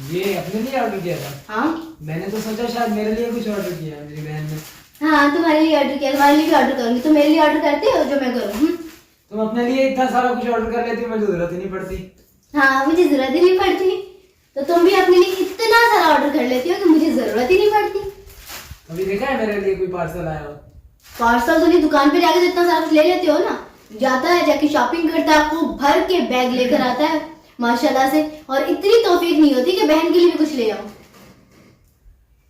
ये अपने लिए ऑर्डर किया था? हाँ मैंने तो सोचा शायद मेरे लिए कुछ ऑर्डर किया है मेरी बहन ने। हाँ, तुम्हारे लिए ऑर्डर किया, तुम्हारे लिए भी ऑर्डर करूंगी। तुम मेरे लिए ऑर्डर करते हो जो मैं करूँ? तुम अपने लिए इतना सारा कुछ ऑर्डर कर लेती, मुझे जरूरत ही नहीं पड़ती। हाँ, मुझे जरूरत ही नहीं पड़ती। तो तुम भी अपने लिए इतना सारा ऑर्डर कर लेती हो कि मुझे जरूरत ही नहीं पड़ती। अभी देखा है मेरे लिए कोई पार्सल आया हो? पार्सल तो नहीं, दुकान पे जाके तो इतना सारा कुछ ले लेते हो ना। जाता है, जाके शॉपिंग करता है, खूब भर के बैग लेकर आता है माशाल्लाह से। और इतनी तौफीक नहीं होती कि बहन के लिए भी कुछ ले आओ।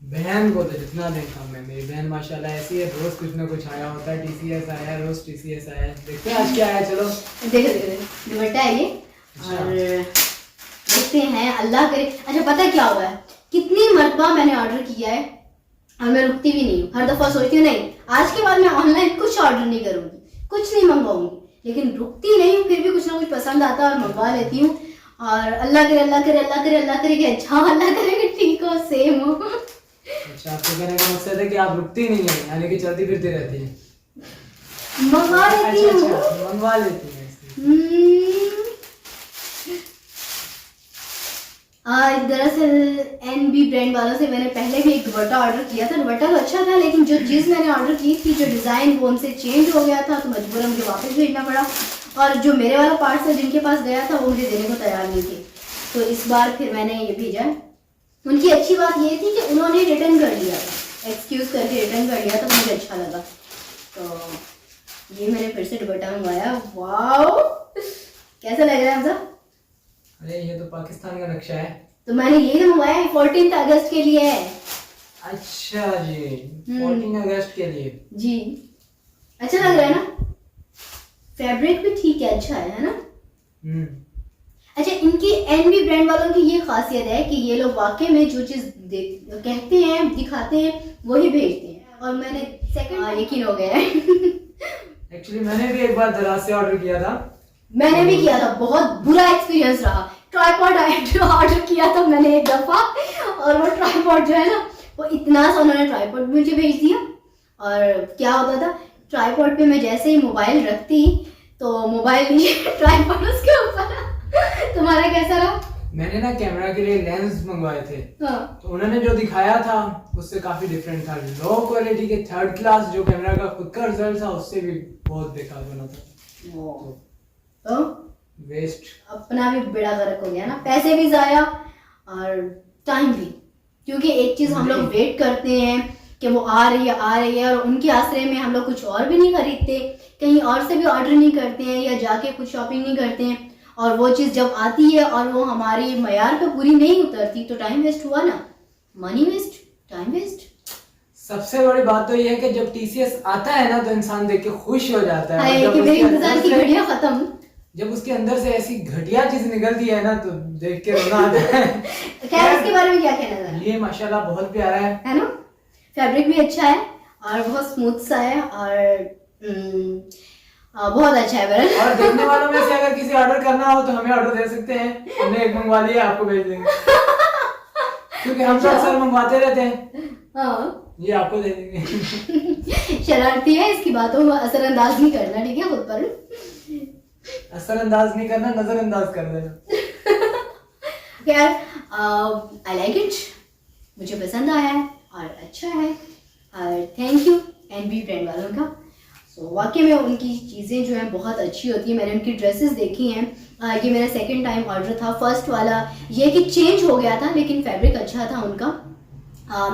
बहन को तो जितना देखा मैं, मेरी बहन माशाल्लाह ऐसी है, रोज कुछ ना कुछ आया होता है। टीसीएस आया है, रोज टीसीएस आया है। देखते हैं आज क्या आया। चलो देखो देखो देखो, दुपट्टा है ये। और देखते हैं, अल्लाह करे। अच्छा, पता है क्या हुआ है, कितनी मरतबा मैंने ऑर्डर किया है और मैं रुकती भी नहीं हूँ। हर दफा सोचती हूँ नहीं, आज के बाद मैं ऑनलाइन कुछ ऑर्डर नहीं करूंगी, कुछ नहीं मंगवाऊंगी, लेकिन रुकती नहीं हूँ। फिर भी कुछ ना कुछ पसंद आता है और मंगवा लेती हूँ। और अल्लाह करे, अल्लाह करे, अल्लाह करे, अल्लाह करे कि अच्छा, अल्लाह करे कि ठीक हो, सेम हो। अच्छा, आपको कहने का मकसद है कि आप रुकती नहीं है, यानी कि चलती फिरती रहती है। मंगवा लेती हूँ। अच्छा, मंगवा लेती है। दरअसल एनबी ब्रांड वालों से मैंने पहले भी एक दुपट्टा ऑर्डर किया था। दुपट्टा तो अच्छा था, लेकिन जो चीज़ मैंने ऑर्डर की थी, जो डिज़ाइन, वो उनसे चेंज हो गया था, तो मजबूरन मुझे वापस भेजना पड़ा। और जो मेरे वाला पार्सल जिनके पास गया था, वो मुझे देने को तैयार नहीं थे। तो इस बार फिर मैंने ये भेजा है। उनकी अच्छी बात ये थी कि उन्होंने रिटर्न कर लिया था, एक्सक्यूज करके रिटर्न कर लिया था, मुझे अच्छा लगा। तो ये मैंने फिर से दुपट्टा मंगवाया। वाओ, कैसा लग रहा है हमसा? अरे ये तो पाकिस्तान का नक्शा है। तो मैंने ये तो मंगवाया है 14 अगस्त के लिए है। अच्छा जी, 14 अगस्त के लिए जी, अच्छा लग रहा है ना? फैब्रिक भी ठीक है, अच्छा है ना? अच्छा, इनकी एनवी ब्रांड वालों की ये खासियत है कि ये लोग वाकई में जो चीज कहते हैं, दिखाते हैं, वही भेजते हैं। और मैंने सेकंड यकीन हो गया है। एक्चुअली मैंने भी एक बार दराज से ऑर्डर किया था। मैंने भी किया था, बहुत बुरा एक्सपीरियंस रहा। ट्राइपॉड ऑर्डर किया था मैंने एक दफा, और वो ट्राइपॉड जो है ना, वो इतना सा उन्होंने ट्राइपॉड मुझे भेज दिया। और क्या होता था, ट्राइपॉड पे मैं जैसे ही मोबाइल रखती तो मोबाइल नीचे, ट्राइपॉड उसके ऊपर। तुम्हारा कैसा रहा? मैंने ना कैमरा के लिए लेंस मंगवाए थे। हाँ। तो उन्होंने जो दिखाया था उससे काफी डिफरेंट था। लो क्वालिटी के थर्ड क्लास जो कैमरा का खुद का रिजल्ट था, उससे भी बहुत बेकार बना था। तो वेस्ट, अपना भी बेड़ा गर्क हो गया ना, पैसे भी जाया और टाइम भी। क्योंकि एक चीज हम लोग वेट करते हैं कि वो आ रही है, और उनके आसरे में हम लोग कुछ और भी नहीं खरीदते, कहीं और से भी ऑर्डर नहीं करते हैं, या जाके कुछ शॉपिंग नहीं करते हैं। और वो चीज जब आती है और वो हमारी मयार पे पूरी नहीं उतरती, तो टाइम वेस्ट हुआ ना, मनी वेस्ट, टाइम वेस्ट। सबसे बड़ी बात तो ये है कि जब टीसीएस आता है ना, तो इंसान देख के खुश हो जाता है। कि मेरे इंतजार की घड़ियां खत्म। जब उसके अंदर से ऐसी घटिया चीज निकलती है ना, तो देख के रोना आता है। खैर, इसके बारे में क्या कहना है? ये माशाल्लाह बहुत प्यारा है ना? फैब्रिक भी अच्छा है और बहुत स्मूथ सा है, और बहुत अच्छा है बरन। और देखने वालों में से अगर किसी ऑर्डर करना हो तो हमें ऑर्डर दे सकते हैं। हमने एक मंगवा लिया, आपको भेज देंगे। क्योंकि हम तो अक्सर मंगवाते रहते हैं। हाँ, ये आपको दे देंगे। शरारती है, इसकी बातों को असरअंदाज नहीं करना, ठीक है? खुद पर असरअंदाज नहीं करना, नजरअंदाज कर देना। यार, आई लाइक इट, मुझे पसंद आया है और अच्छा है। और थैंक यू एनबी ब्रांड वालों का। सो वाकई में उनकी चीज़ें जो हैं बहुत अच्छी होती हैं। मैंने उनकी ड्रेसेस देखी हैं। ये मेरा सेकंड टाइम ऑर्डर था। फर्स्ट वाला ये कि चेंज हो गया था, लेकिन फैब्रिक अच्छा था उनका।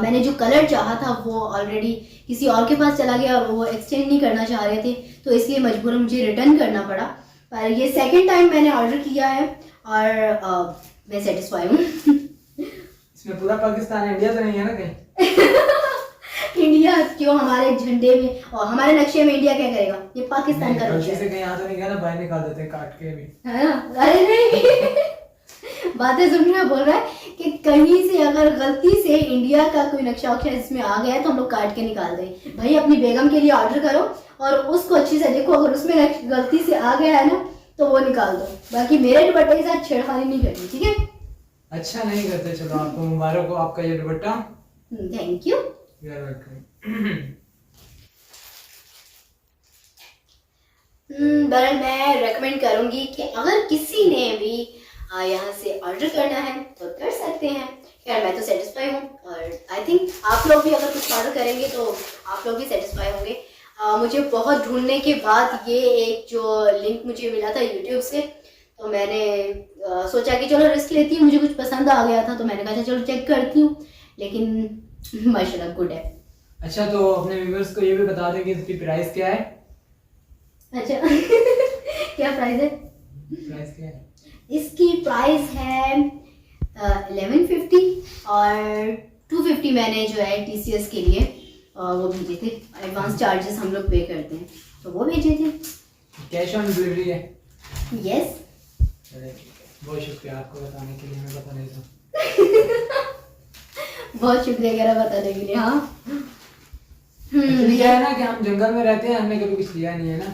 मैंने जो कलर चाहा था वो ऑलरेडी किसी और के पास चला गया और वो एक्सचेंज नहीं करना चाह रहे थे, तो इसलिए मजबूरन मुझे रिटर्न करना पड़ा। पर ये सेकंड टाइम मैंने ऑर्डर किया है और मैं सेटिस्फाई हूँ। इसमें पूरा पाकिस्तान है, इंडिया तो नहीं है ना कहीं? इंडिया क्यों? हमारे झंडे में और हमारे नक्शे में इंडिया क्या करेगा? ये पाकिस्तान का नक्शा है। कहीं तो नहीं गया ना, बाहर निकाल देते हैं काट के भी, है ना? अरे नहीं। बातें सुन रहा बोल रहा है कि कहीं से अगर गलती से इंडिया का कोई नक्शा वक्शा इसमें आ गया है तो हम लोग काट के निकाल दें। भाई, अपनी बेगम के लिए ऑर्डर करो और उसको अच्छी से देखो, अगर उसमें गलती से आ गया है ना तो वो निकाल दो। बाकी मेरे दुपट्टे के साथ छेड़खानी नहीं करनी, ठीक है? अच्छा नहीं करते। चलो, आपको मुबारक हो आपका ये दुपट्टा। Thank you. बहरहाल मैं रेकमेंड करूंगी कि अगर किसी ने भी यहाँ से ऑर्डर करना है तो कर सकते सकते हैं। खैर मैं तो सेटिस्फाई हूँ और आई थिंक आप लोग भी अगर कुछ ऑर्डर करेंगे तो आप लोग भी सेटिस्फाई होंगे। मुझे बहुत ढूंढने के बाद ये एक जो लिंक मुझे मिला था यूट्यूब से, तो मैंने सोचा कि चलो रिस्क लेती हूँ, मुझे कुछ पसंद आ गया था तो मैंने कहा चलो चेक करती हूँ, लेकिन माशाल्लाह गुड है। अच्छा तो अपने व्यूअर्स को ये भी बता दें कि इसकी प्राइस क्या है। अच्छा क्या प्राइस है? प्राइस क्या है? इसकी प्राइस है 1150 और 250 मैंने जो है TCS के लिए वो भेजे थे। एडवांस चार्जेस हम लोग पे करते हैं तो वो भेजे थे। कैश ऑन डिलीवरी है? यस। बहुत शुक्रिया आपको बताने के लिए, हमें पता नहीं था। बहुत शुक्रिया कह रहा बताने के लिए। हाँ एक्चुअली क्या है ना कि हम जंगल में रहते हैं, हमने कभी कुछ लिया नहीं है ना।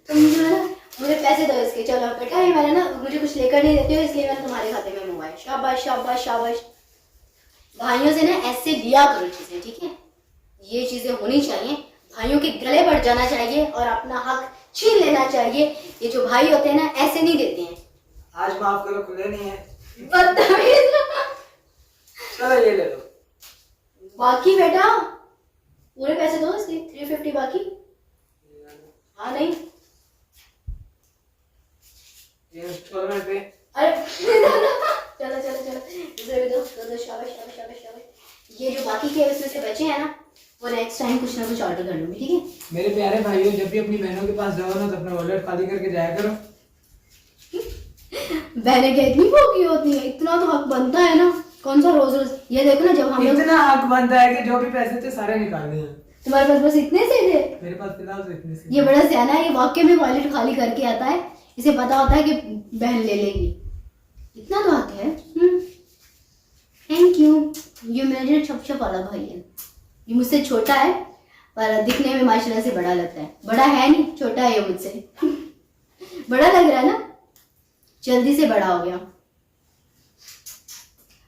तुम जो है मुझे पैसे दो इसके। चलो बेटा ये मैंने ना मुझे कुछ लेकर नहीं देते हो इसलिए मैंने तुम्हारे खाते में मंगवाया। शाबाश शाबाश शाबाश। भाइयों से ना ऐसे लिया करो चीजें, ठीक है? ये चीजें होनी चाहिए, भाइयों के गले बढ़ जाना चाहिए और अपना हक छीन लेना चाहिए। ये जो भाई होते हैं ना ऐसे नहीं देते हैं। आज माफ करो, खुले नहीं है। बदतमीज। चलो ये ले लो। बाकी बेटा पूरे पैसे दो इसके 350 बाकी। हाँ नहीं ये 12 मिनट पे। अरे चलो चलो चलो इधर भी दो दो दो। शाबाश शाबाश शाबाश शाबाश। ये जो बाकी के उसमें से बचे हैं ना वो नेक्स्ट टाइम कुछ ना कुछ ऑर्डर कर लूंगी, ठीक है? मेरे प्यारे भाइयों, जब भी अपनी बहनों के पास जाओ ना तो अपना वॉलेट खाली करके जाया करो। बहनें क्या इतनी भोगी होती है? इतना तो हक बनता है ना। कौन सा रोज रोज ये देखो ना, जब हम लोग इतना हक बनता है कि जो भी पैसे थे सारे निकालने हैं। तुम्हारे पास बस इतने से थे? मेरे पास फिलहाल तो इतने से। ये बड़ा सियाना है, ये वाकई में वॉलेट खाली करके आता है। इसे पता होता है कि बहन ले लेगी। इतना तो हक है। Thank you. ये मेरे छप वाला भाई है। ये मुझसे छोटा है पर दिखने में माशाल्लाह से बड़ा लगता है। बड़ा है नहीं, छोटा है ये मुझसे। बड़ा लग रहा है ना, जल्दी से बड़ा हो गया।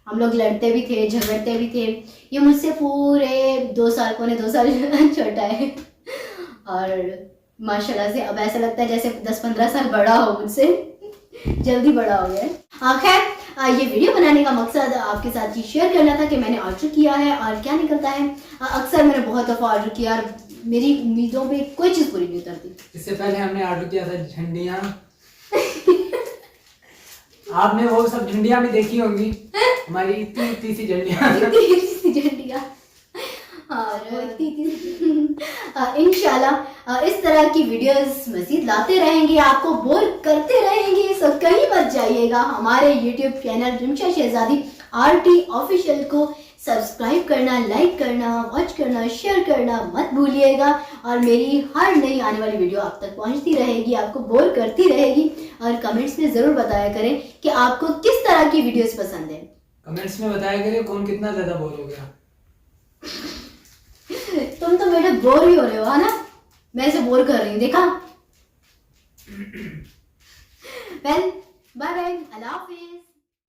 हम लोग लड़ते भी थे, झगड़ते भी थे। ये मुझसे पूरे 2 साल, पौने 2 साल छोटा है और माशाल्लाह से अब ऐसा लगता है जैसे 10-15 साल बड़ा हो मुझसे। जल्दी बड़ा हो गया है। खैर ये वीडियो बनाने का मकसद आपके साथ ये शेयर करना था कि मैंने ऑर्डर किया है और क्या निकलता है। अक्सर मैंने बहुत दफ़ा ऑर्डर किया और मेरी उम्मीदों पे कोई चीज़ पूरी नहीं उतरती। इससे पहले हमने ऑर्डर किया था झंडियाँ। आपने वो सब झंडियाँ भी देखी होंगी, हमारी इतनी इतनी सी झंडियाँ। इंशाल्लाह इस तरह की वीडियोस मजीद लाते रहेंगे, आपको बोर करते रहेंगे। सो कहीं मत जाइएगा। हमारे यूट्यूब चैनल रिमशा शहजादी RT ऑफिशियल को सब्सक्राइब करना, लाइक करना, वॉच करना, शेयर करना मत भूलिएगा। और मेरी हर नई आने वाली वीडियो आप तक पहुंचती रहेगी, आपको बोर करती रहेगी। और कमेंट्स में ज़रूर बताया करें कि आपको किस तरह की वीडियोस पसंद है। कमेंट्स में बताया करें कौन कितना ज़्यादा बोर हो गया। तुम तो बेटा बोर ही हो रहे हो, है ना? मैं इसे बोर कर रही हूँ, देखा? वेल बाय बाय, अल्लाह हाफिज।